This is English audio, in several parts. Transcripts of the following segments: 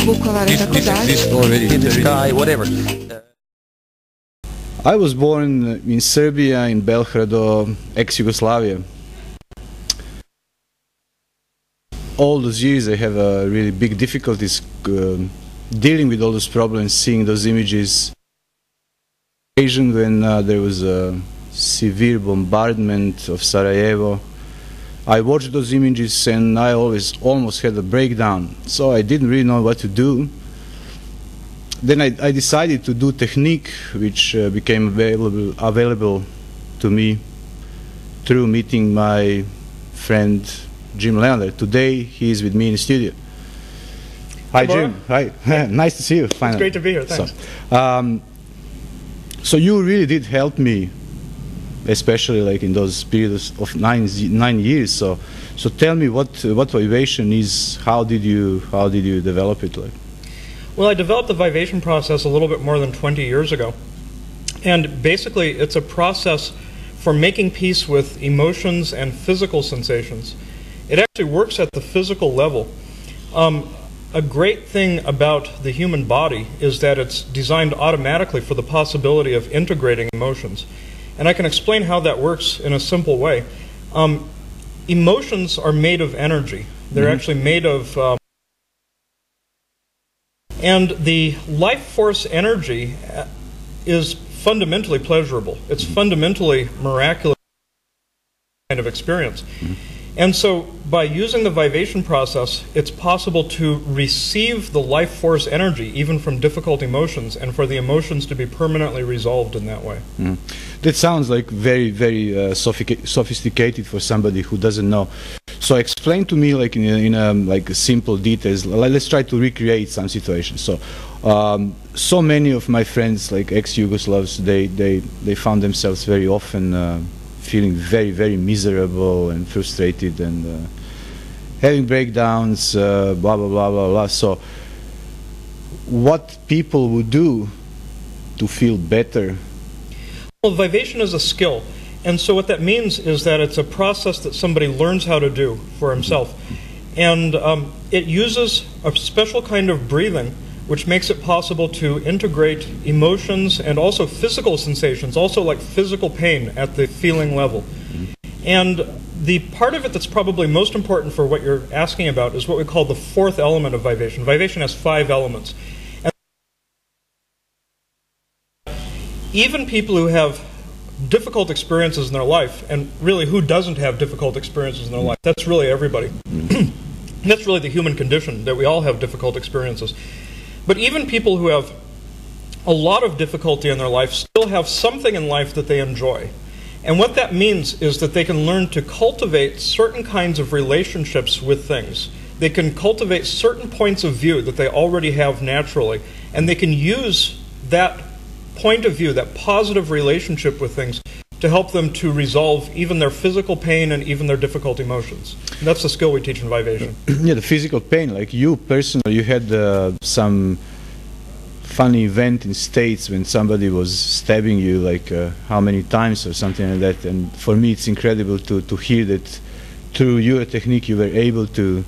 Vukovar i tako dalje. In the sky, whatever. I was born in Serbia, in Belgrado, ex-Yugoslavia. All those years I have really big difficulties dealing with all those problems, seeing those images. Occasion when there was a severe bombardment of Sarajevo, I watched those images and I almost had a breakdown. So I didn't really know what to do. Then I decided to do technique, which became available to me through meeting my friend Jim Leander. Today he is with me in the studio. Hi Jim. Hi. Nice to see you. Finally. It's great to be here. Thanks. So you really did help me, especially like in those periods of 9 years. So tell me what vivation is. How did you develop it? Like? Well, I developed the vivation process a little bit more than 20 years ago, and basically it's a process for making peace with emotions and physical sensations. It actually works at the physical level. A great thing about the human body is that it's designed automatically for the possibility of integrating emotions. And I can explain how that works in a simple way. Emotions are made of energy. They're actually made of... and the life force energy is fundamentally pleasurable. It's fundamentally miraculous kind of experience. And so by using the vivation process, it's possible to receive the life force energy even from difficult emotions, and for the emotions to be permanently resolved in that way. That sounds like very, very sophisticated for somebody who doesn't know. So explain to me, like in like simple details. Let's try to recreate some situations. So, so many of my friends, like ex-Yugoslavs, they found themselves very often feeling very, very miserable and frustrated and having breakdowns, blah, blah, blah, blah, blah. So what people would do to feel better? Well, vivation is a skill. And so what that means is that it's a process that somebody learns how to do for himself. And it uses a special kind of breathing which makes it possible to integrate emotions and also physical sensations, also like physical pain at the feeling level. And the part of it that's probably most important for what you're asking about is what we call the fourth element of vivation. Vivation has 5 elements. And even people who have difficult experiences in their life, and really who doesn't have difficult experiences in their life? That's really everybody. That's really the human condition, that we all have difficult experiences. But even people who have a lot of difficulty in their life still have something in life that they enjoy. And what that means is that they can learn to cultivate certain kinds of relationships with things. They can cultivate certain points of view that they already have naturally, and they can use that point of view, that positive relationship with things, to help them to resolve even their physical pain and even their difficult emotions. And that's the skill we teach in vivation. Yeah, the physical pain, like you personally, you had some funny event in States when somebody was stabbing you, like how many times or something like that. And for me it's incredible to hear that through your technique you were able to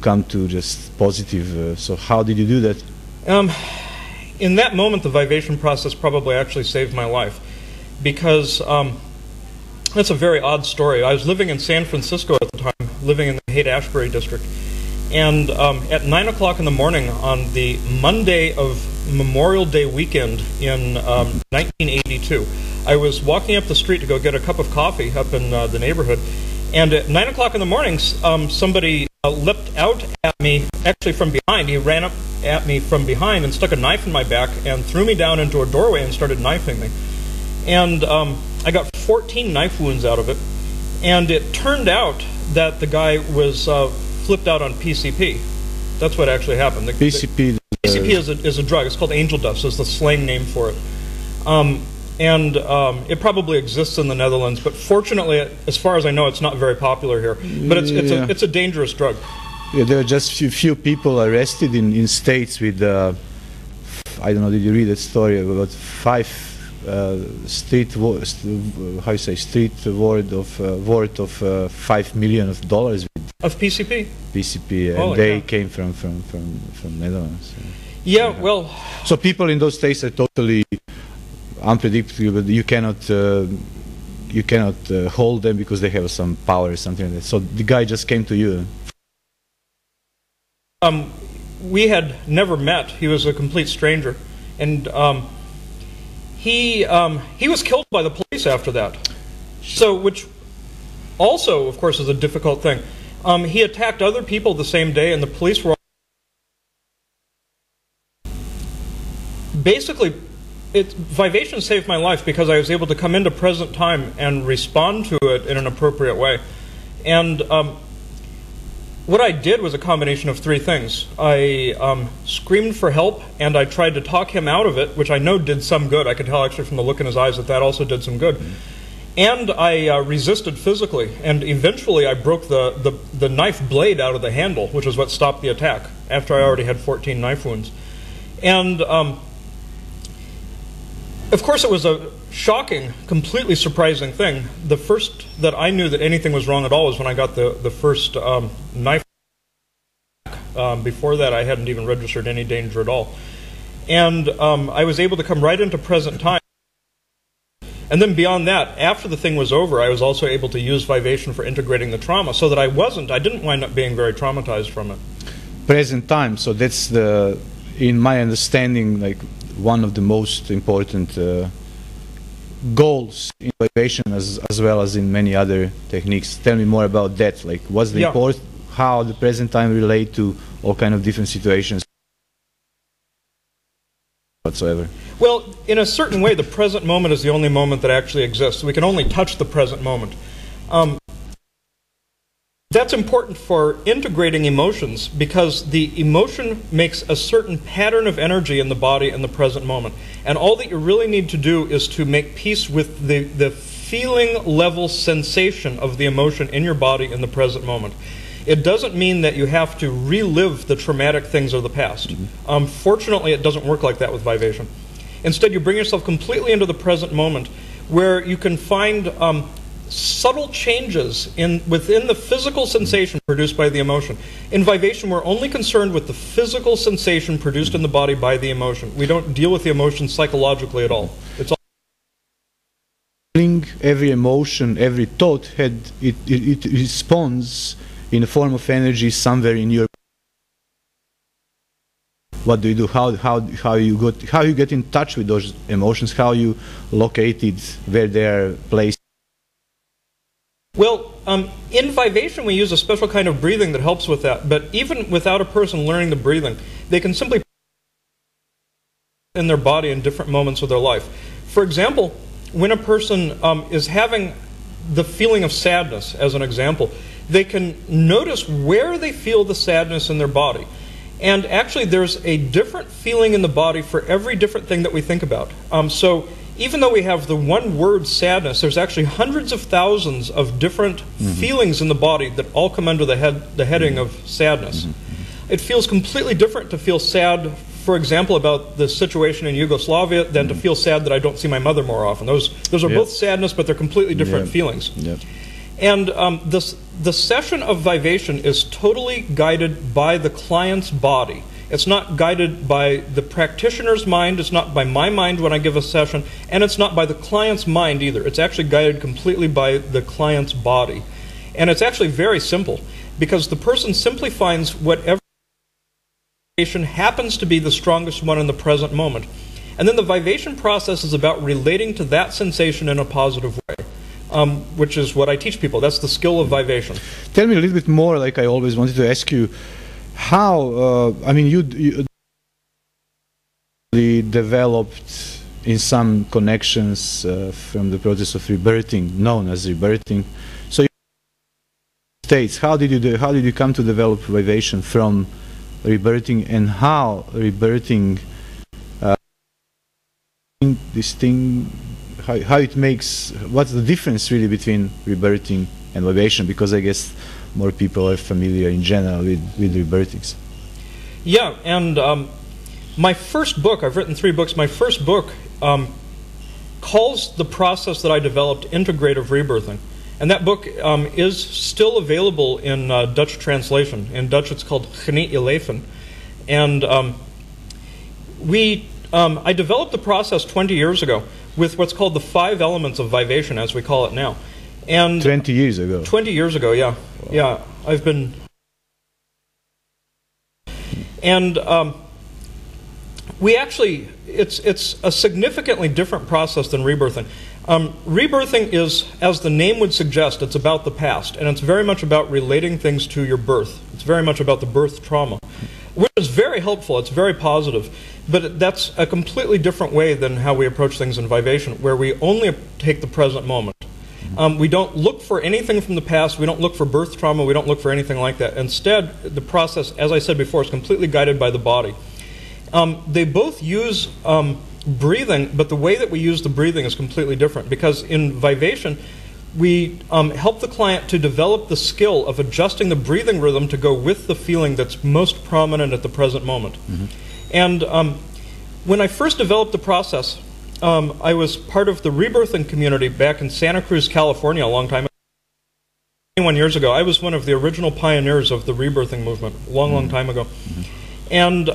come to just positive. So how did you do that? In that moment, the vivation process probably actually saved my life, because that's a very odd story. I was living in San Francisco at the time, living in the Haight-Ashbury district, and at 9 o'clock in the morning on the Monday of Memorial Day weekend in 1982, I was walking up the street to go get a cup of coffee up in the neighborhood, and at 9 o'clock in the morning, somebody leapt out at me, actually from behind. He ran up at me from behind and stuck a knife in my back and threw me down into a doorway and started knifing me. And I got 14 knife wounds out of it. And it turned out that the guy was flipped out on PCP. That's what actually happened. PCP is a drug. It's called angel dust. It's the slang name for it. It probably exists in the Netherlands, but fortunately, as far as I know, it's not very popular here. But it's a dangerous drug. Yeah, there are just few people arrested in States with, I don't know, did you read that story about 5 street worth of $5 million with Of PCP? PCP, and Oh, they yeah. came from Netherlands. Yeah, well, So people in those states are totally unpredictable. You cannot hold them because they have some power or something like that. So the guy just came to you. we had never met. He was a complete stranger, and he was killed by the police after that. So, which also, of course, is a difficult thing. He attacked other people the same day, and the police were basically. Vivation saved my life because I was able to come into present time and respond to it in an appropriate way. And what I did was a combination of three things. I screamed for help, and I tried to talk him out of it, which I know did some good. I could tell actually from the look in his eyes that that also did some good. And I resisted physically, and eventually I broke the knife blade out of the handle, which is what stopped the attack, after I already had 14 knife wounds. And of course, it was a shocking, completely surprising thing. The first that I knew that anything was wrong at all was when I got the first knife. Before that, I hadn't even registered any danger at all. And I was able to come right into present time. And then beyond that, after the thing was over, I was also able to use Vivation for integrating the trauma, so that I didn't wind up being very traumatized from it. Present time, so that's in my understanding, like one of the most important goals in Vivation, as well as in many other techniques. Tell me more about that. Like, what's the how the present time relate to all kind of different situations whatsoever? Well, in a certain way, the present moment is the only moment that actually exists. We can only touch the present moment. That's important for integrating emotions, because the emotion makes a certain pattern of energy in the body in the present moment. And all that you really need to do is to make peace with the feeling level sensation of the emotion in your body in the present moment. It doesn't mean that you have to relive the traumatic things of the past. Fortunately, it doesn't work like that with Vivation. Instead, you bring yourself completely into the present moment, where you can find subtle changes within the physical sensation produced by the emotion. In Vivation, we're only concerned with the physical sensation produced in the body by the emotion. We don't deal with the emotion psychologically at all. It's all every emotion, every thought, it responds in the form of energy somewhere in your. What do you do? How you get in touch with those emotions? How you locate it, where they are placed? Well, in Vivation we use a special kind of breathing that helps with that, but even without a person learning the breathing, they can simply in their body in different moments of their life. For example, when a person is having the feeling of sadness, as an example, they can notice where they feel the sadness in their body. And actually there's a different feeling in the body for every different thing that we think about. So even though we have the one word sadness, there's actually hundreds of thousands of different feelings in the body that all come under the heading of sadness. It feels completely different to feel sad, for example, about the situation in Yugoslavia than to feel sad that I don't see my mother more often. Those are both sadness, but they're completely different feelings. And the session of Vivation is totally guided by the client's body. It's not guided by the practitioner's mind, it's not by my mind when I give a session, and it's not by the client's mind either. It's actually guided completely by the client's body. And it's actually very simple, because the person simply finds whatever happens to be the strongest one in the present moment. And then the Vivation process is about relating to that sensation in a positive way, which is what I teach people. That's the skill of Vivation. Tell me a little bit more, like I always wanted to ask you, how, I mean, you developed in some connections from the process of rebirthing, known as rebirthing. So, States, how did you come to develop Vivation from rebirthing, and how rebirthing this thing, how it makes, what's the difference really between rebirthing and Vivation? Because I guess more people are familiar in general with rebirthings. Yeah, and my first book, I've written 3 books, my first book calls the process that I developed integrative rebirthing. And that book is still available in Dutch translation. In Dutch, it's called Geniet je Leven. And I developed the process 20 years ago with what's called the 5 elements of vivation, as we call it now. And 20 years ago. 20 years ago, yeah. Wow. Yeah, I've been... And we actually, it's a significantly different process than rebirthing. Rebirthing is, as the name would suggest, it's about the past, and it's very much about relating things to your birth. It's very much about the birth trauma, which is very helpful, it's very positive, but that's a completely different way than how we approach things in vivation, where we only take the present moment. We don't look for anything from the past, we don't look for birth trauma, we don't look for anything like that. Instead, the process, as I said before, is completely guided by the body. They both use breathing, but the way that we use the breathing is completely different, because in vivation, we help the client to develop the skill of adjusting the breathing rhythm to go with the feeling that's most prominent at the present moment. And when I first developed the process, I was part of the rebirthing community back in Santa Cruz, California, a long time ago. 21 years ago. I was one of the original pioneers of the rebirthing movement, a long time ago. And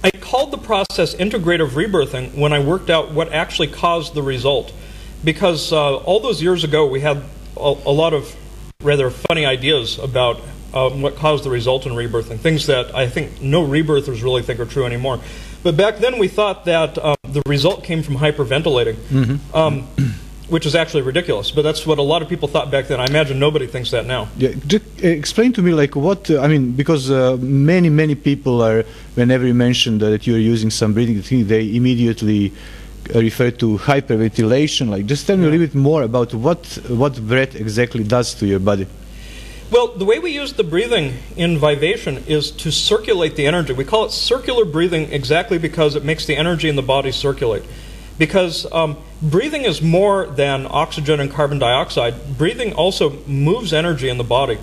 I called the process integrative rebirthing when I worked out what actually caused the result. Because all those years ago, we had a lot of rather funny ideas about what caused the result in rebirthing, things that I think no rebirthers really think are true anymore. But back then we thought that the result came from hyperventilating, which is actually ridiculous. But that's what a lot of people thought back then. I imagine nobody thinks that now. Yeah, just explain to me, like, what, I mean, because many people are, whenever you mention that you're using some breathing technique, they immediately refer to hyperventilation. Like, just tell me a little bit more about what breath exactly does to your body. Well, the way we use the breathing in vivation is to circulate the energy. We call it circular breathing exactly because it makes the energy in the body circulate. Because breathing is more than oxygen and carbon dioxide. Breathing also moves energy in the body.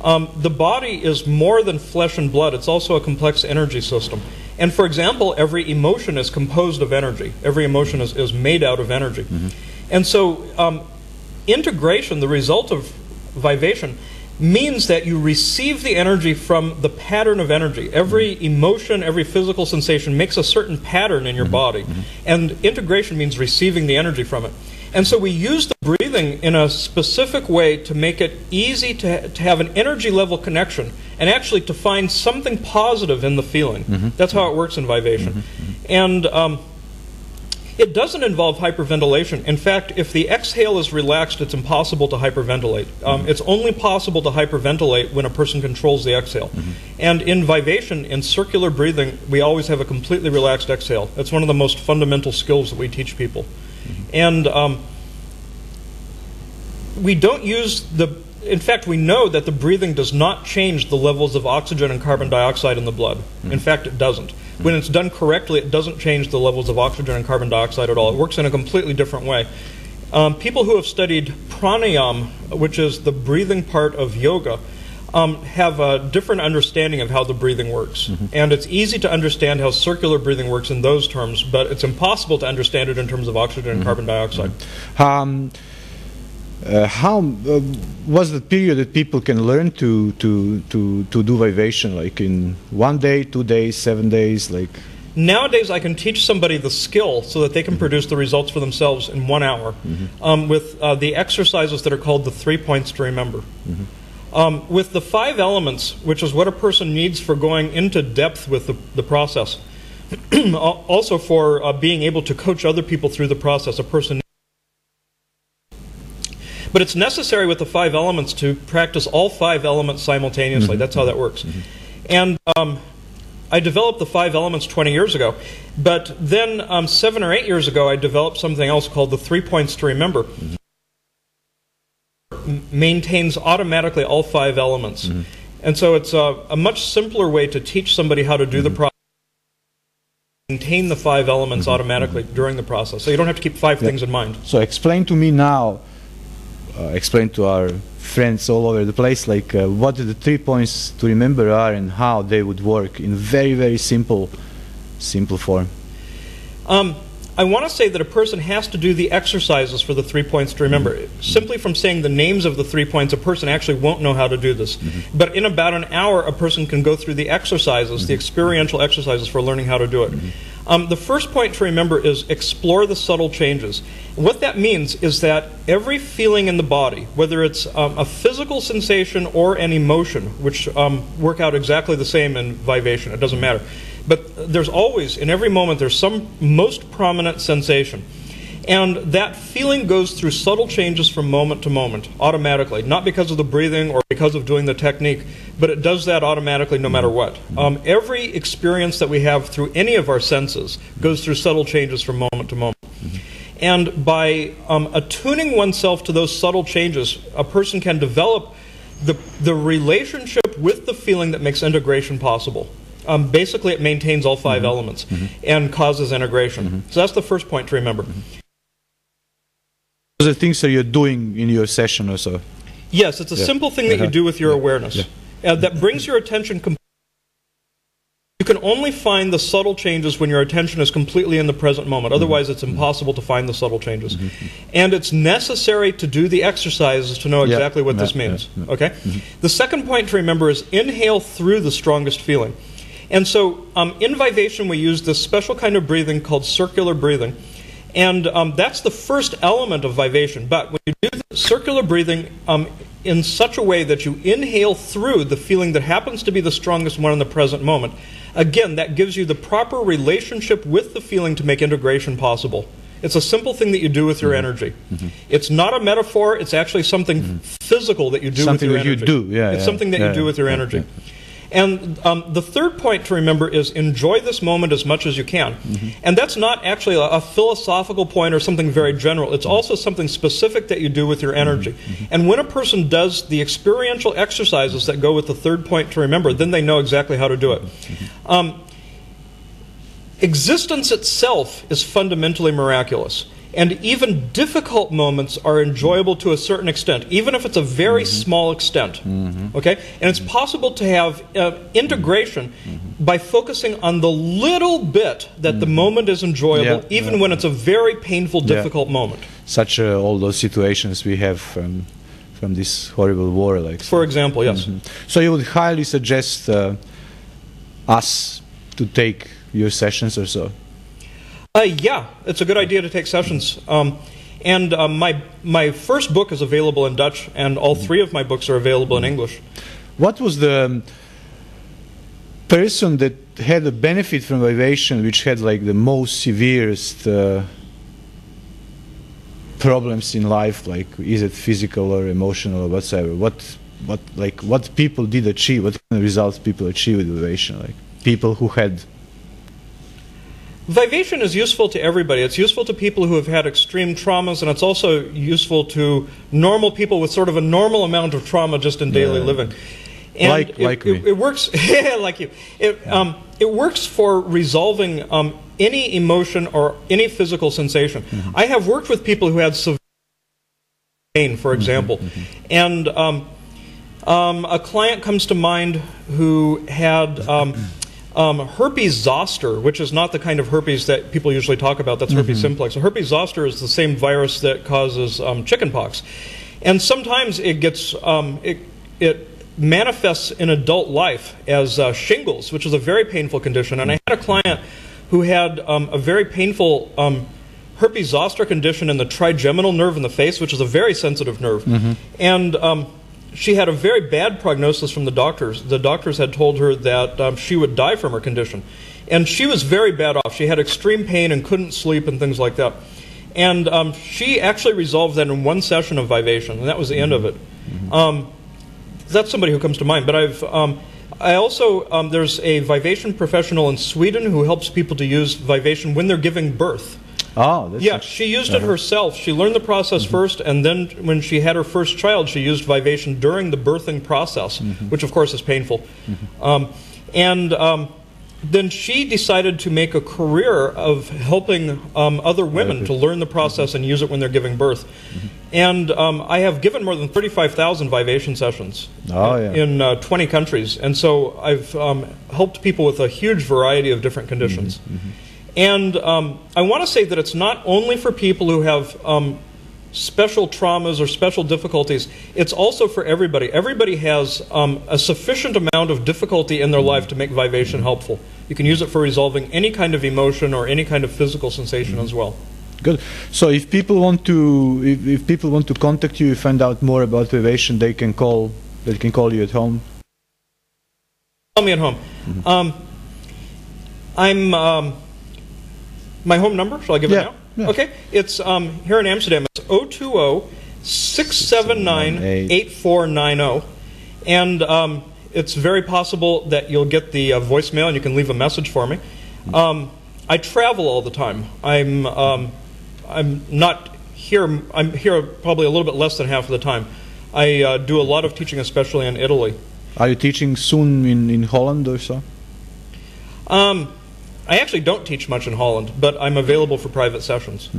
The body is more than flesh and blood. It's also a complex energy system. And for example, every emotion is composed of energy. Every emotion is made out of energy. And so integration, the result of vivation, means that you receive the energy from the pattern of energy. Every emotion, every physical sensation makes a certain pattern in your body. And integration means receiving the energy from it. And so we use the breathing in a specific way to make it easy to have an energy level connection and actually to find something positive in the feeling. That's how it works in vivation. And it doesn't involve hyperventilation. In fact, if the exhale is relaxed, it's impossible to hyperventilate. It's only possible to hyperventilate when a person controls the exhale. And in vivation, in circular breathing, we always have a completely relaxed exhale. It's one of the most fundamental skills that we teach people. And we don't use the... In fact, we know that the breathing does not change the levels of oxygen and carbon dioxide in the blood. In fact, it doesn't. When it's done correctly, it doesn't change the levels of oxygen and carbon dioxide at all. It works in a completely different way. People who have studied pranayama, which is the breathing part of yoga, have a different understanding of how the breathing works. And it's easy to understand how circular breathing works in those terms, but it's impossible to understand it in terms of oxygen and carbon dioxide. How was the period that people can learn to do vivation, like in 1 day, 2 days, 7 days, like? Nowadays, I can teach somebody the skill so that they can produce the results for themselves in 1 hour with the exercises that are called the 3 points to remember. With the 5 elements, which is what a person needs for going into depth with the process, also for being able to coach other people through the process, a person. But it's necessary with the 5 elements to practice all 5 elements simultaneously. That's how that works. And I developed the 5 elements 20 years ago. But then 7 or 8 years ago, I developed something else called the 3 points to remember. Maintains automatically all 5 elements. And so it's a much simpler way to teach somebody how to do the process. Maintain the 5 elements automatically during the process. So you don't have to keep 5 things in mind. So explain to me now, explain to our friends all over the place, like what the 3 points to remember are and how they would work in very, very simple form. I want to say that a person has to do the exercises for the 3 points to remember. Simply from saying the names of the 3 points, a person actually won't know how to do this. But in about an hour, a person can go through the exercises, the experiential exercises for learning how to do it. The first point to remember is explore the subtle changes. What that means is that every feeling in the body, whether it's a physical sensation or an emotion, which work out exactly the same in vivation, it doesn't matter. But there's always, in every moment, there's some most prominent sensation. And that feeling goes through subtle changes from moment to moment, automatically. Not because of the breathing or because of doing the technique, but it does that automatically no matter what. Every experience that we have through any of our senses goes through subtle changes from moment to moment. And by attuning oneself to those subtle changes, a person can develop the relationship with the feeling that makes integration possible. Basically, it maintains all 5 elements and causes integration. So that's the first point to remember. The things that you're doing in your session or so. Yes, it's a simple thing that you do with your awareness. That brings your attention completely. You can only find the subtle changes when your attention is completely in the present moment. Otherwise, it's impossible to find the subtle changes. And it's necessary to do the exercises to know exactly what this means. Okay? The second point to remember is inhale through the strongest feeling. And so in vivation, we use this special kind of breathing called circular breathing. And that's the first element of vivation. But when you do the circular breathing in such a way that you inhale through the feeling that happens to be the strongest one in the present moment, again, that gives you the proper relationship with the feeling to make integration possible. It's a simple thing that you do with your energy. It's not a metaphor. It's actually something physical that you do with your energy. It's something that you do with your energy. And the third point to remember is enjoy this moment as much as you can. And that's not actually a philosophical point or something very general. It's also something specific that you do with your energy. And when a person does the experiential exercises that go with the third point to remember, then they know exactly how to do it. Existence itself is fundamentally miraculous. And even difficult moments are enjoyable to a certain extent, even if it's a very small extent. Okay? And it's possible to have integration by focusing on the little bit that the moment is enjoyable, even when it's a very painful, difficult moment. Such all those situations we have from this horrible war. Like for example, yes. So you would highly suggest us to take your sessions or so? Yeah, it's a good idea to take sessions. And my first book is available in Dutch, and all 3 of my books are available in English. What was the person that had a benefit from vivation, which had like the most severest problems in life? Like, is it physical or emotional or whatsoever? What people did achieve? What kind of results people achieved with vivation? Like people who had. Vivation is useful to everybody. It's useful to people who have had extreme traumas, and it's also useful to normal people with sort of a normal amount of trauma just in daily living. And like me. It works, like you. It works for resolving any emotion or any physical sensation. I have worked with people who had severe pain, for example, and a client comes to mind who had herpes zoster, which is not the kind of herpes that people usually talk about. That's herpes simplex. So herpes zoster is the same virus that causes chickenpox, and sometimes it gets it manifests in adult life as shingles, which is a very painful condition. And I had a client who had a very painful herpes zoster condition in the trigeminal nerve in the face, which is a very sensitive nerve, and she had a very bad prognosis from the doctors. The doctors had told her that she would die from her condition. And she was very bad off. She had extreme pain and couldn't sleep and things like that. And she actually resolved that in 1 session of vivation, and that was the end of it. That's somebody who comes to mind. But I also, there's a vivation professional in Sweden who helps people to use vivation when they're giving birth. Oh, that's yeah, she used it herself. She learned the process first, and then when she had her first child, she used vivation during the birthing process, which of course is painful. Then she decided to make a career of helping other women to learn the process and use it when they're giving birth. And I have given more than 35,000 vivation sessions in 20 countries. And so I've helped people with a huge variety of different conditions. And I want to say that it's not only for people who have special traumas or special difficulties, it's also for everybody. Everybody has a sufficient amount of difficulty in their life to make vibration helpful. You can use it for resolving any kind of emotion or any kind of physical sensation as well. Good. So if people want to, if people want to contact you, find out more about vibration, they can call you at home. Call me at home. My home number, shall I give it now? Yeah. Okay, it's here in Amsterdam. It's 020-679-8490, and it's very possible that you'll get the voicemail and you can leave a message for me. I travel all the time. I'm not here. I'm here probably a little bit less than half of the time. I do a lot of teaching, especially in Italy. Are you teaching soon in Holland or so? I actually don't teach much in Holland, but I'm available for private sessions.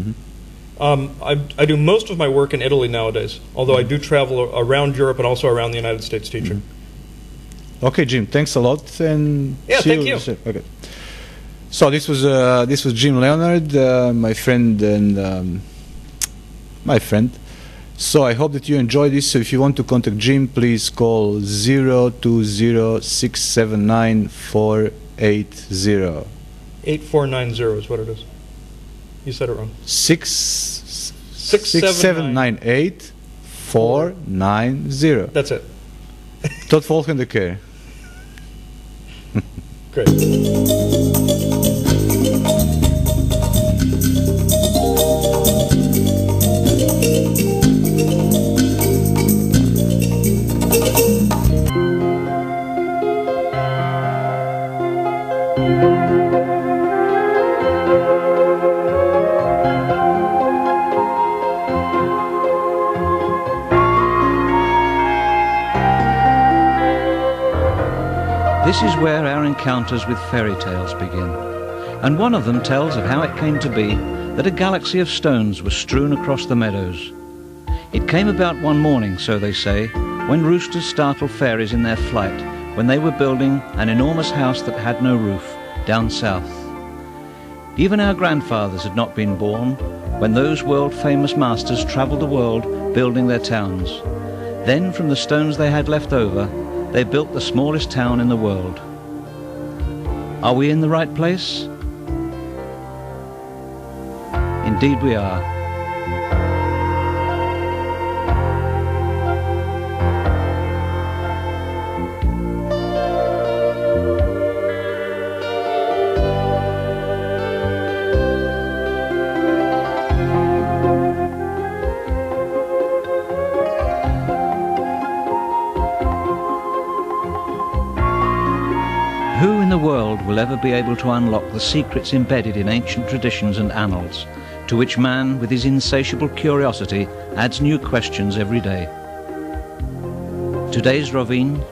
I do most of my work in Italy nowadays, although I do travel around Europe and also around the United States teaching. Okay, Jim, thanks a lot, and yeah, thank you. Okay. So this was Jim Leonard, my friend and my friend. So I hope that you enjoyed this. So if you want to contact Jim, please call 020-679-480. 8490 is what it is. You said it wrong. 6798-490. That's it. Tot volgende keer. Great. This is where our encounters with fairy tales begin, and one of them tells of how it came to be that a galaxy of stones was strewn across the meadows. It came about one morning, so they say, when roosters startled fairies in their flight, when they were building an enormous house that had no roof, down south. Even our grandfathers had not been born when those world-famous masters travelled the world building their towns. Then, from the stones they had left over, they built the smallest town in the world. Are we in the right place? Indeed we are. Who in the world will ever be able to unlock the secrets embedded in ancient traditions and annals, to which man, with his insatiable curiosity, adds new questions every day? Today's Rovine.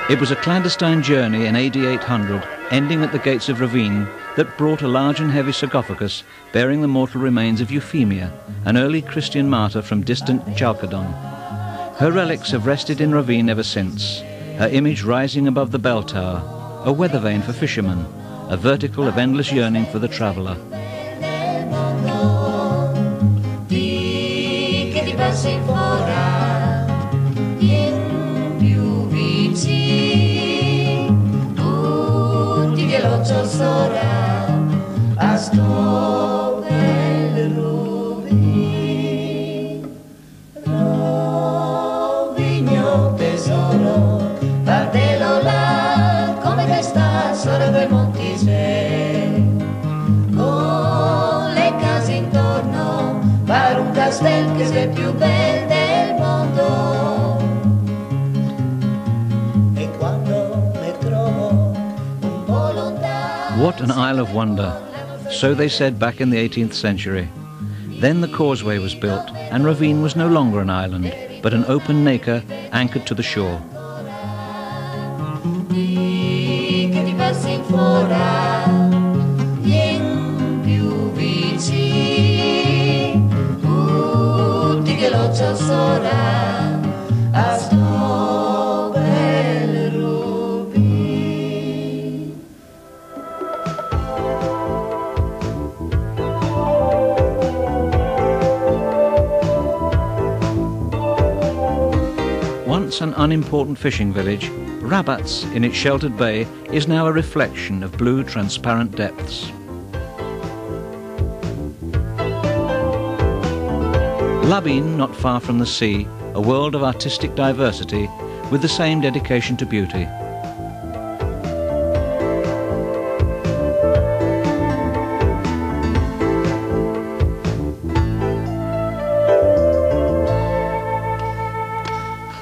It was a clandestine journey in AD 800, ending at the gates of Rovine, that brought a large and heavy sarcophagus bearing the mortal remains of Euphemia, an early Christian martyr from distant Chalcedon. Her relics have rested in Rovine ever since, her image rising above the bell tower, a weather vane for fishermen, a vertical of endless yearning for the traveller. What an Isle of Wonder, so they said back in the 18th century. Then the causeway was built, and Ravine was no longer an island, but an open nacre anchored to the shore. Once an unimportant fishing village, Rabatz, in its sheltered bay, is now a reflection of blue transparent depths. Labine, not far from the sea, a world of artistic diversity with the same dedication to beauty.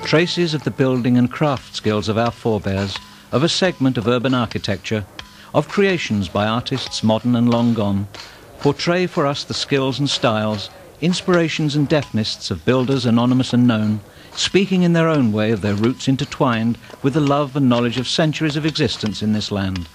Traces of the building and craft skills of our forebears, of a segment of urban architecture, of creations by artists modern and long gone, portray for us the skills and styles, inspirations and definists of builders anonymous and known, speaking in their own way of their roots intertwined with the love and knowledge of centuries of existence in this land.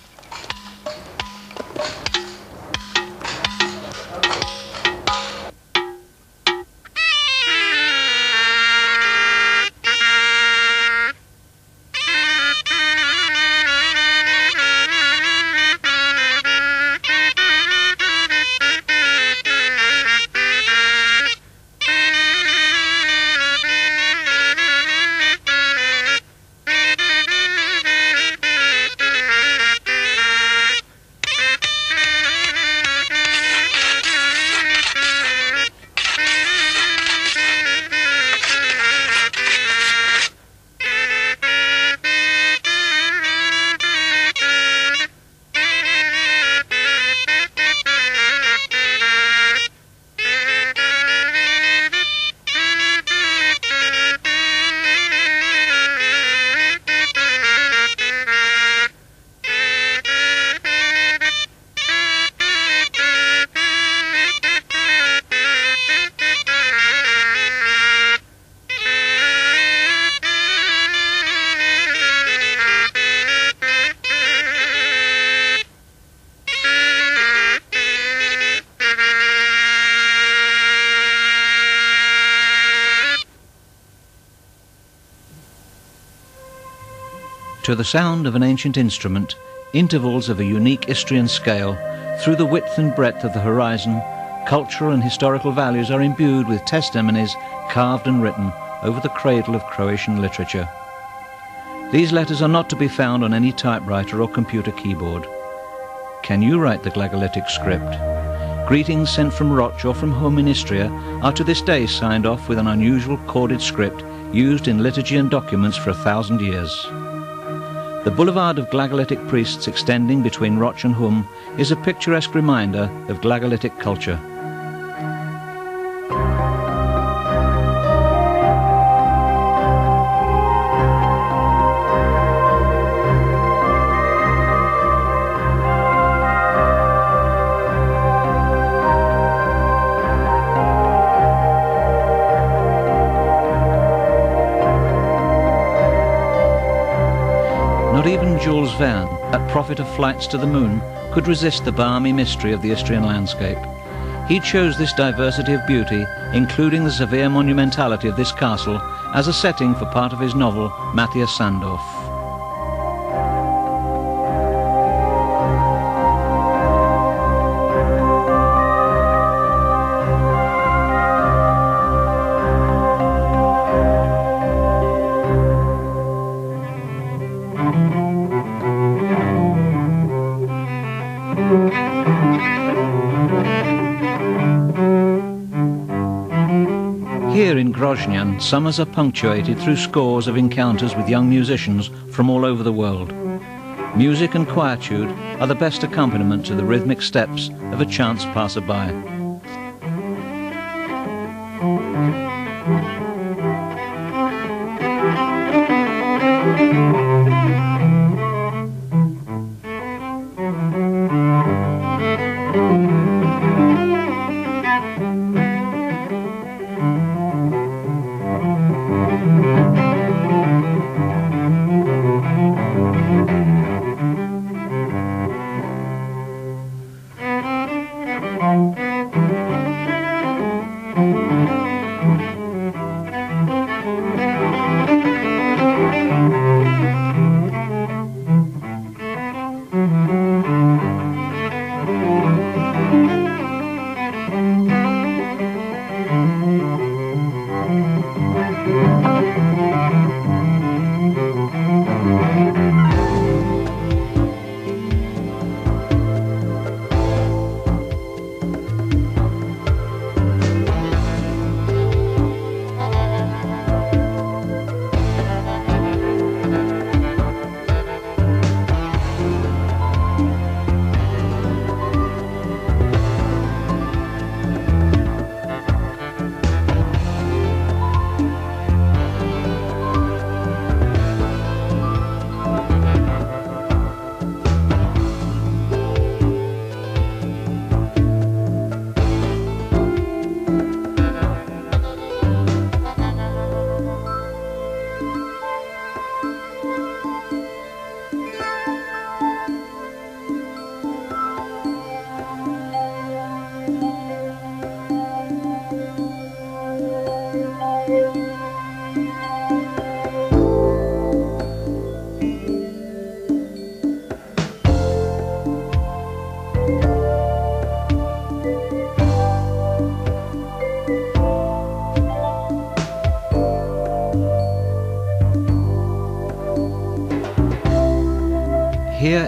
To the sound of an ancient instrument, intervals of a unique Istrian scale, through the width and breadth of the horizon, cultural and historical values are imbued with testimonies carved and written over the cradle of Croatian literature. These letters are not to be found on any typewriter or computer keyboard. Can you write the Glagolitic script? Greetings sent from Roch or from home in Istria are to this day signed off with an unusual chorded script used in liturgy and documents for 1,000 years. The boulevard of Glagolitic priests extending between Roch and Hum is a picturesque reminder of Glagolitic culture. Not even Jules Verne, that prophet of flights to the moon, could resist the balmy mystery of the Istrian landscape. He chose this diversity of beauty, including the severe monumentality of this castle, as a setting for part of his novel, Matthias Sandorf. Here in Grozny, summers are punctuated through scores of encounters with young musicians from all over the world. Music and quietude are the best accompaniment to the rhythmic steps of a chance passer-by.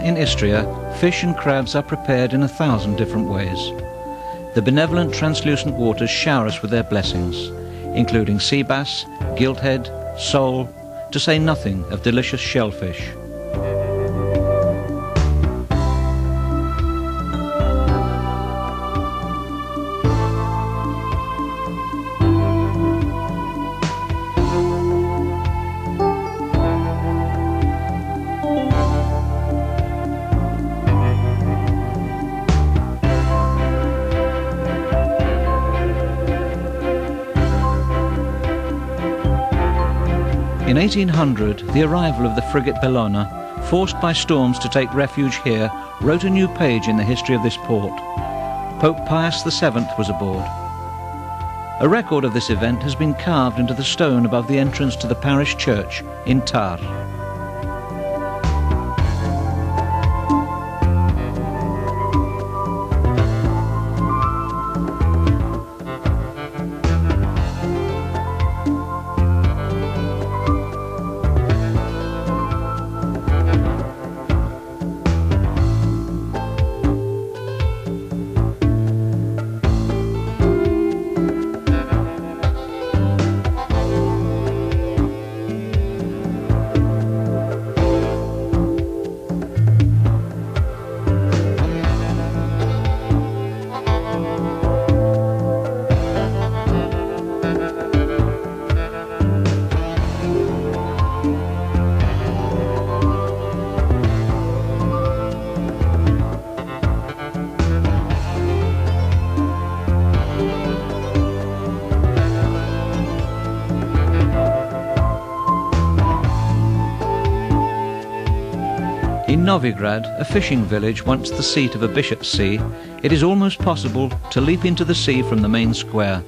in Istria, fish and crabs are prepared in 1,000 different ways. The benevolent translucent waters shower us with their blessings, including sea bass, gilthead, sole, to say nothing of delicious shellfish. In 1800, the arrival of the frigate Bellona, forced by storms to take refuge here, wrote a new page in the history of this port. Pope Pius VII was aboard. A record of this event has been carved into the stone above the entrance to the parish church in Tar. In Novigrad, a fishing village once the seat of a bishop's see, it is almost possible to leap into the sea from the main square.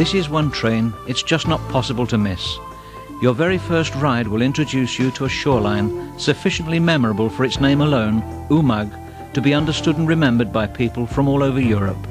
This is one train it's just not possible to miss. Your very first ride will introduce you to a shoreline sufficiently memorable for its name alone, Umag, to be understood and remembered by people from all over Europe.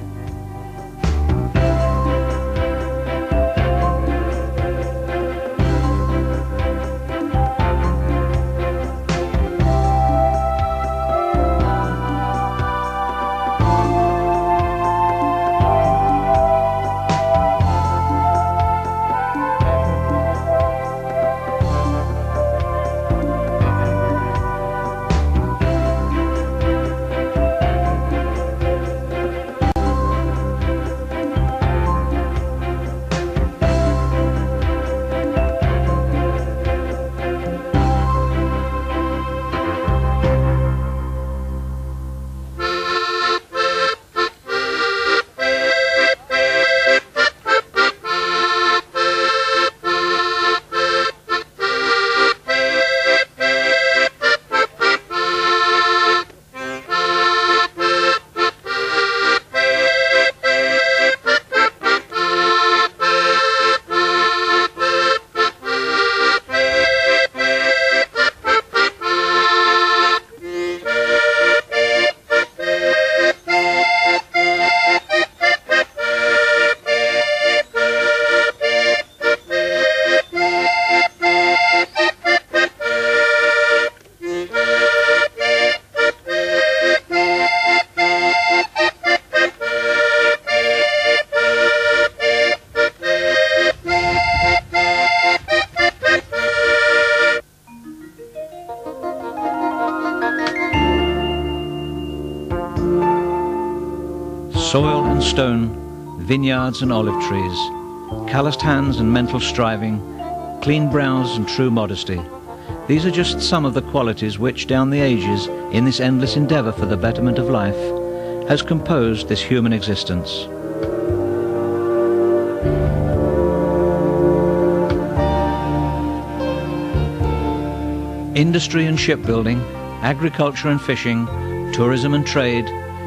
and stone, vineyards and olive trees, calloused hands and mental striving, clean brows and true modesty. These are just some of the qualities which, down the ages, in this endless endeavour for the betterment of life, has composed this human existence. Industry and shipbuilding, agriculture and fishing, tourism and trade,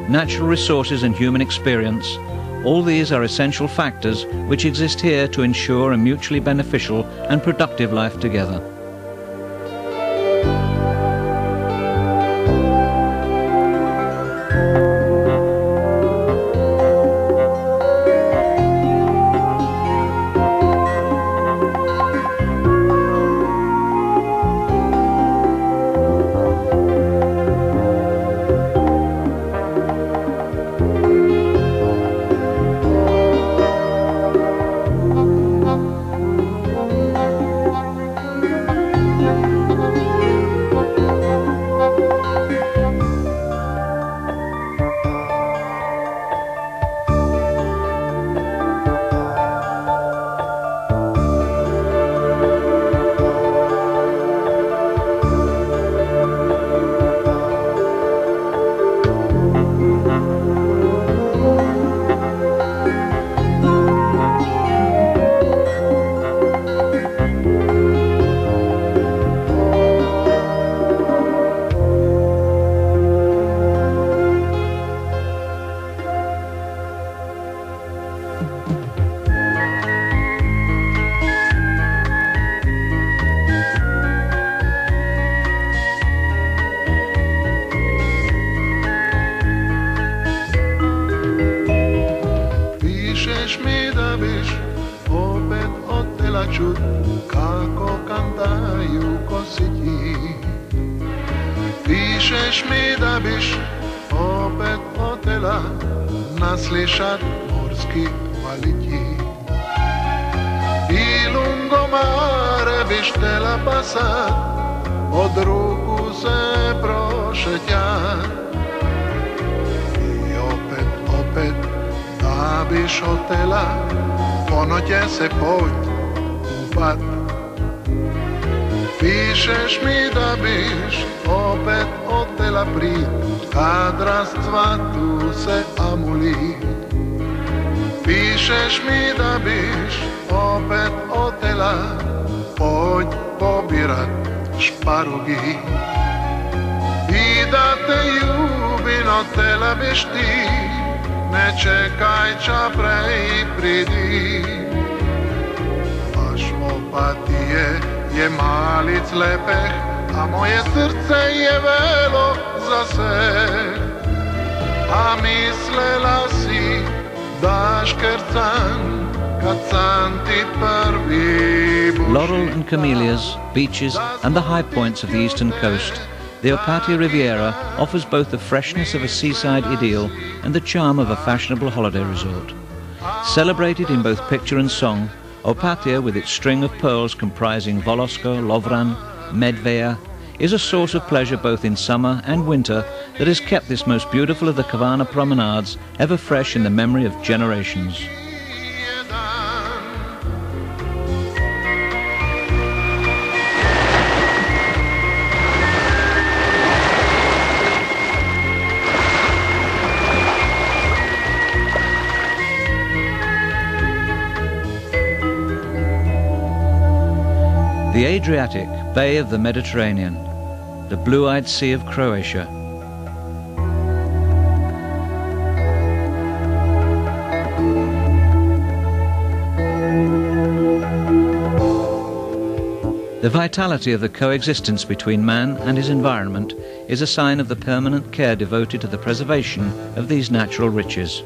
natural resources and human experience, all these are essential factors which exist here to ensure a mutually beneficial and productive life together. Laurel and camellias, beaches and the high points of the eastern coast, the Opatia Riviera offers both the freshness of a seaside idyll and the charm of a fashionable holiday resort. Celebrated in both picture and song, Opatia, with its string of pearls comprising Volosko, Lovran, Medvea, is a source of pleasure both in summer and winter that has kept this most beautiful of the Kavarna promenades ever fresh in the memory of generations. The Adriatic, Bay of the Mediterranean, the blue-eyed sea of Croatia. The vitality of the coexistence between man and his environment is a sign of the permanent care devoted to the preservation of these natural riches.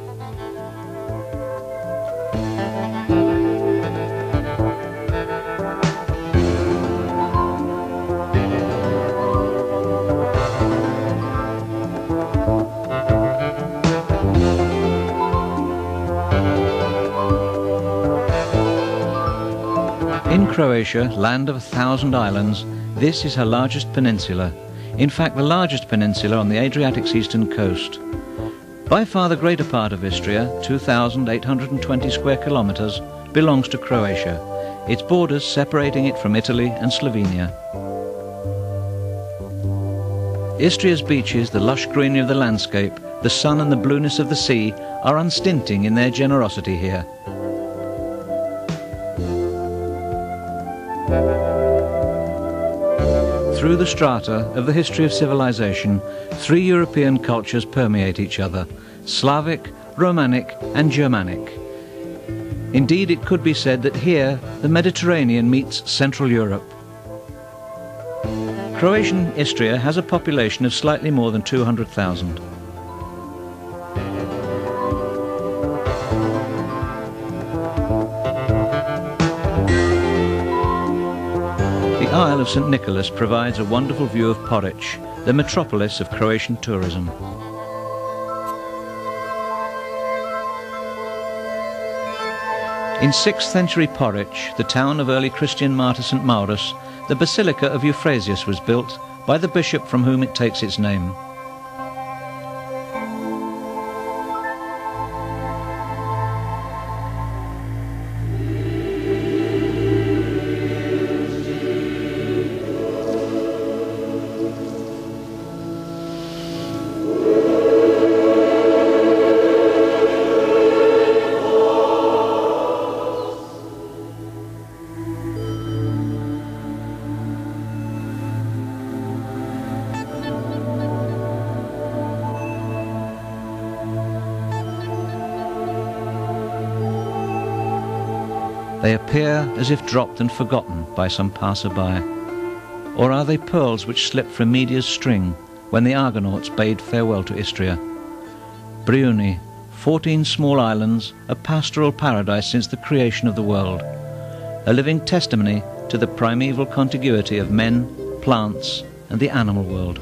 In Croatia, land of 1,000 islands, this is her largest peninsula. In fact, the largest peninsula on the Adriatic's eastern coast. By far the greater part of Istria, 2,820 square kilometres, belongs to Croatia, its borders separating it from Italy and Slovenia. Istria's beaches, the lush greenery of the landscape, the sun and the blueness of the sea are unstinting in their generosity here. Through the strata of the history of civilization, three European cultures permeate each other: Slavic, Romanic and Germanic. Indeed, it could be said that here the Mediterranean meets Central Europe. Croatian Istria has a population of slightly more than 200,000. The Isle of St. Nicholas provides a wonderful view of Porridge, the metropolis of Croatian tourism. In 6th century Porridge, the town of early Christian martyr St. Maurus, the Basilica of Euphrasia was built by the bishop from whom it takes its name. They appear as if dropped and forgotten by some passer-by. Or are they pearls which slipped from Media's string when the Argonauts bade farewell to Istria? Briuni, 14 small islands, a pastoral paradise since the creation of the world, a living testimony to the primeval contiguity of men, plants and the animal world.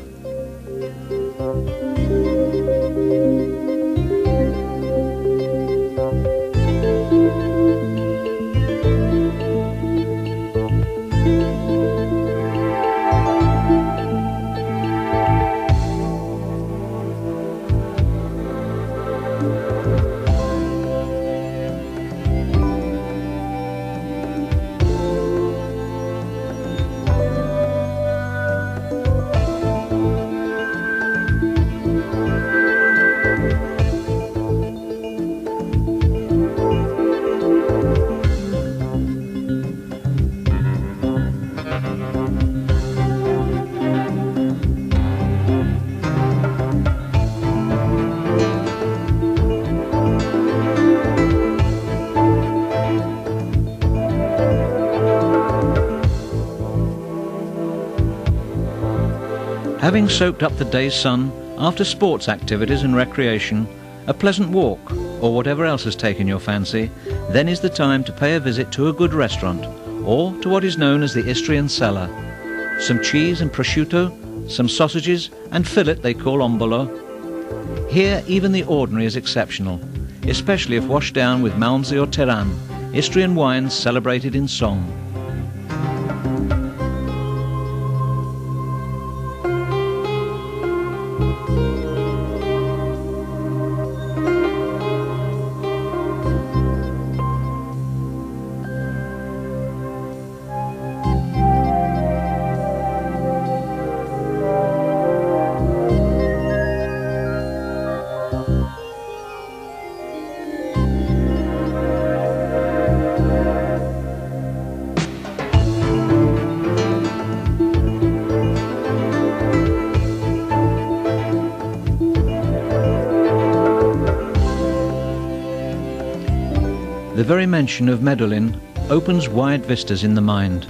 Having soaked up the day's sun, after sports activities and recreation, a pleasant walk, or whatever else has taken your fancy, then is the time to pay a visit to a good restaurant, or to what is known as the Istrian cellar. Some cheese and prosciutto, some sausages, and fillet they call ombolo. Here even the ordinary is exceptional, especially if washed down with Malmsey or Teran, Istrian wines celebrated in song. The very mention of Medulin opens wide vistas in the mind.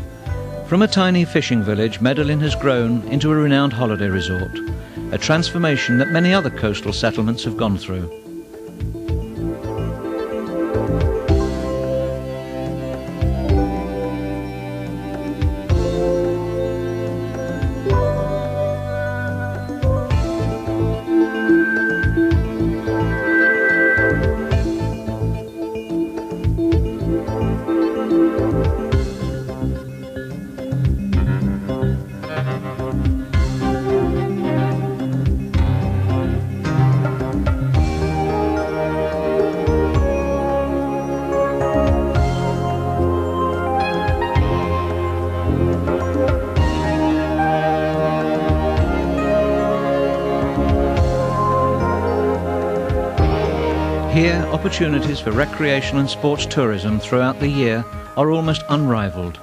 From a tiny fishing village, Medulin has grown into a renowned holiday resort, a transformation that many other coastal settlements have gone through. Here, opportunities for recreation and sports tourism throughout the year are almost unrivaled.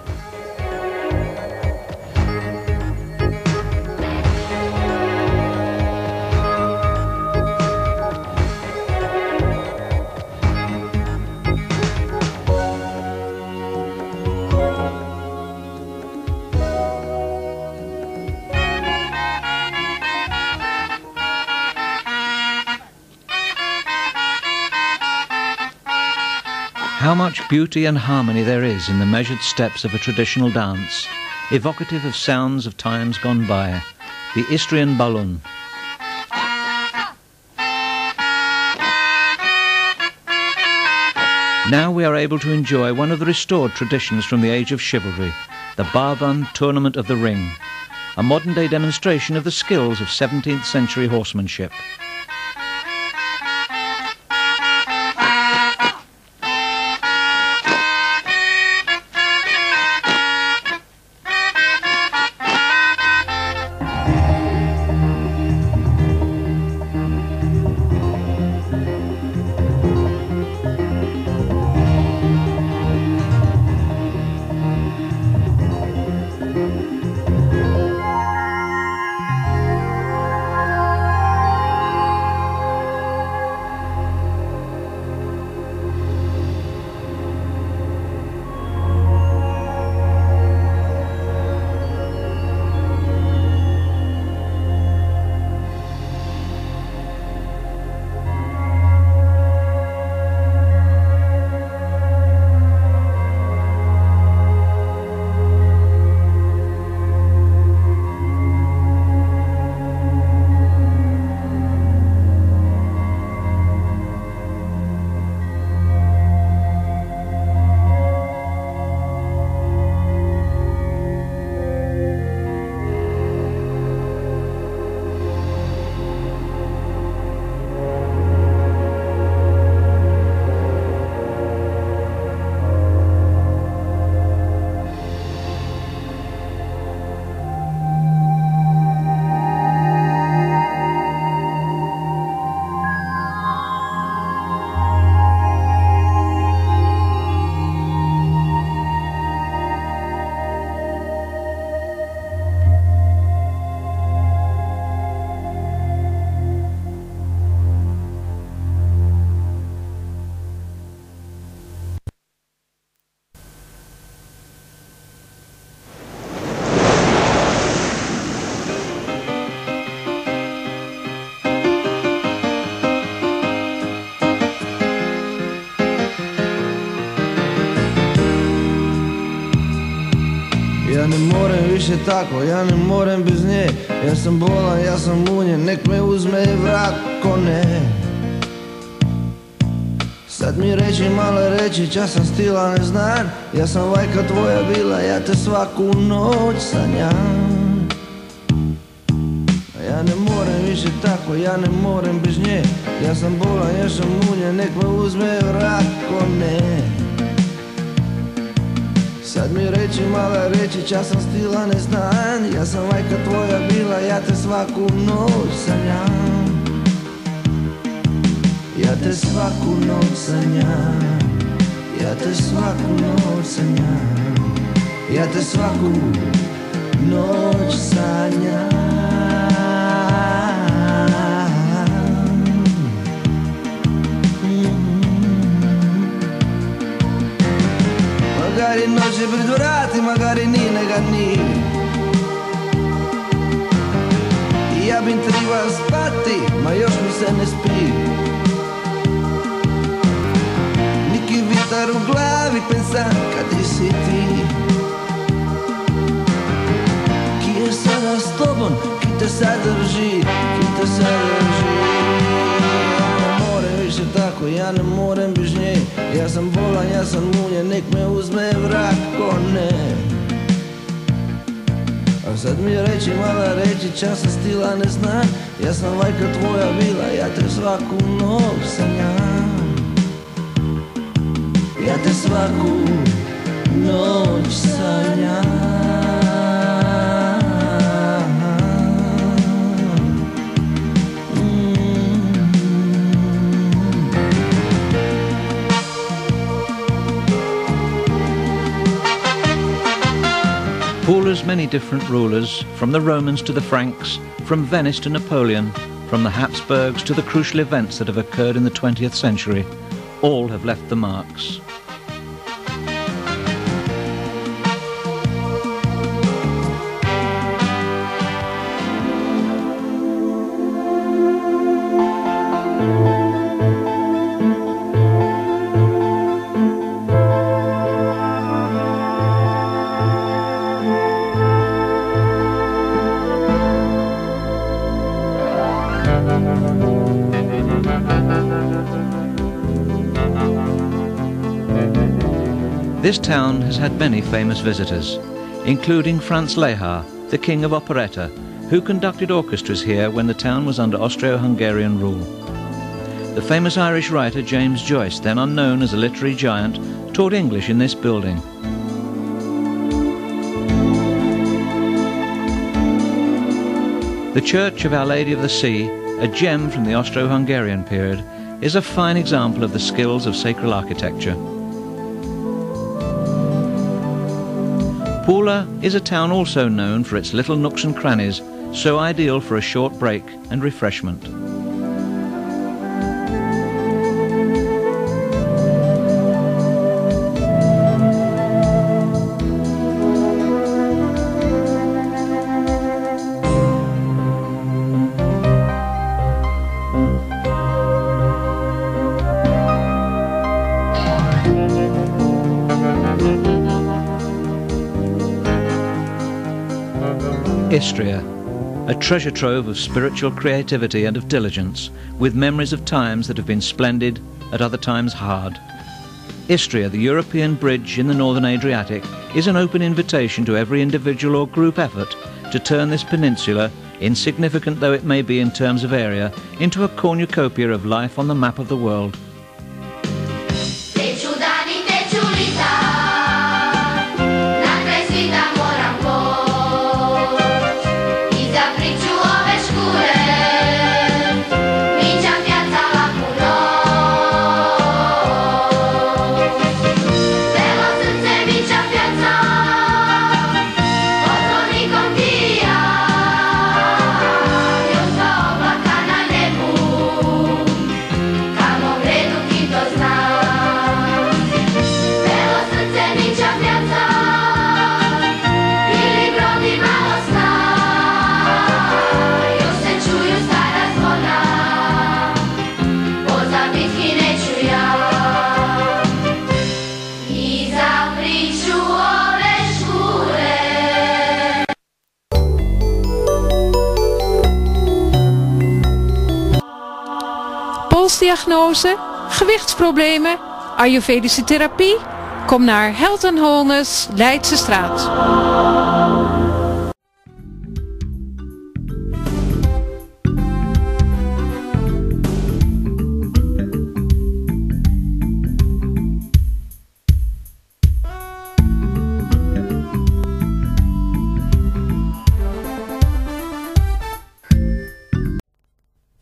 How much beauty and harmony there is in the measured steps of a traditional dance, evocative of sounds of times gone by, the Istrian balloon. Now we are able to enjoy one of the restored traditions from the age of chivalry, the Barvan Tournament of the Ring, a modern-day demonstration of the skills of 17th century horsemanship. Ja ne morem više tako, ja ne morem bez nje. Ja sam bolan, ja sam munjen, nek me uzme i vrat ko ne. Sad mi reći, malo reći, čas sam stila ne znam. Ja sam vajka tvoja bila, ja te svaku noć sanjam. Ja ne morem više tako, ja ne morem bez nje. Ja sam bolan, ja sam munjen, nek me uzme i vrat ko ne. Sad mi reći, mala reći, čas sam stila ne znam. Ja sam vajka tvoja bila, ja te svaku noć sanjam. Ja te svaku noć sanjam. Ja te svaku noć sanjam. Ja te svaku noć sanjam. Magari noće pred vratima, magari ni nega ni. I ja bim triba spati, ma još mi se ne spi. Niki vitar u glavi pensam kad ti si ti. Ki je sada s tobom, ki te sadrži, ki te sadrži. Više tako, ja ne morem bez nje. Ja sam bolan, ja sam munjen, nek me uzme vrat ko ne. A sad mi reći, mala reći, čas sam stila ne znam. Ja sam vajka tvoja bila, ja te svaku noć sanjam. Ja te svaku noć sanjam. was many different rulers, from the Romans to the Franks, from Venice to Napoleon, from the Habsburgs to the crucial events that have occurred in the 20th century. All have left the marks. This town has had many famous visitors, including Franz Lehár, the king of operetta, who conducted orchestras here when the town was under Austro-Hungarian rule. The famous Irish writer James Joyce, then unknown as a literary giant, taught English in this building. The Church of Our Lady of the Sea, a gem from the Austro-Hungarian period, is a fine example of the skills of sacred architecture. Pula is a town also known for its little nooks and crannies, so ideal for a short break and refreshment. Istria, a treasure trove of spiritual creativity and of diligence, with memories of times that have been splendid, at other times hard. Istria, the European bridge in the northern Adriatic, is an open invitation to every individual or group effort to turn this peninsula, insignificant though it may be in terms of area, into a cornucopia of life on the map of the world. Polsdiagnose, gewichtsproblemen, ayurvedische therapie? Kom naar Health & Wholeness, Leidse Straat.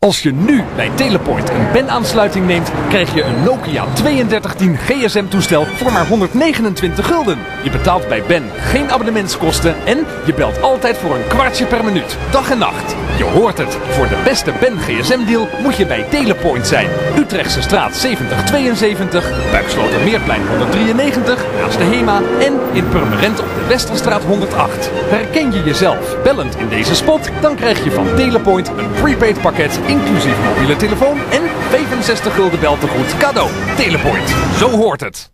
Als je nu bij Telepoint een BEN-aansluiting neemt, krijg je een Nokia 3210 GSM-toestel voor maar 129 gulden. Je betaalt bij BEN geen abonnementskosten en je belt altijd voor een kwartje per minuut, dag en nacht. Je hoort het, voor de beste BEN GSM-deal moet je bij Telepoint zijn. Utrechtse straat 7072, Buikslotermeerplein 193, naast de HEMA en in Purmerend op de Westerstraat 108. Herken je jezelf bellend in deze spot, dan krijg je van Telepoint een prepaid pakket inclusief mobiele telefoon en 65 gulden beltegoed cadeau. Telepoint, zo hoort het.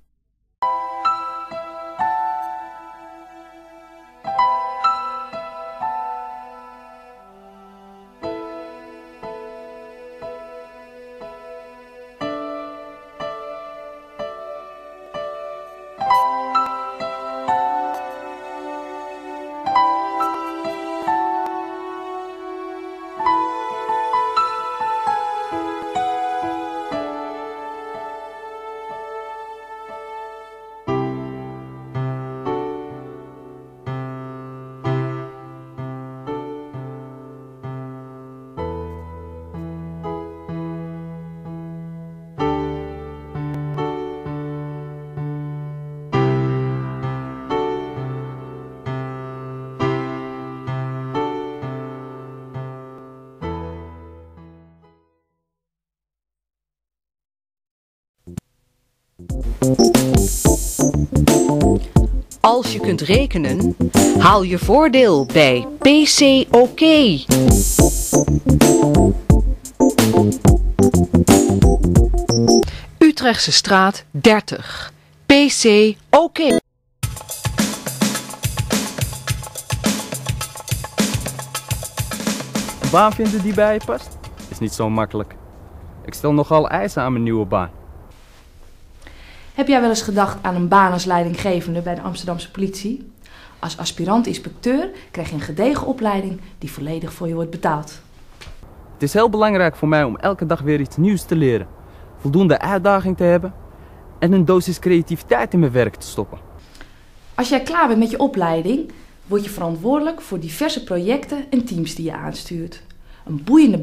Als je kunt rekenen, haal je voordeel bij PCOK. Utrechtse straat 30. PCOK. Een baan vinden die bij je past? Is niet zo makkelijk. Ik stel nogal eisen aan mijn nieuwe baan. Heb jij wel eens gedacht aan een baan als leidinggevende bij de Amsterdamse politie? Als aspirant-inspecteur krijg je een gedegen opleiding die volledig voor je wordt betaald. Het is heel belangrijk voor mij om elke dag weer iets nieuws te leren. Voldoende uitdaging te hebben en een dosis creativiteit in mijn werk te stoppen. Als jij klaar bent met je opleiding, word je verantwoordelijk voor diverse projecten en teams die je aanstuurt. Een boeiende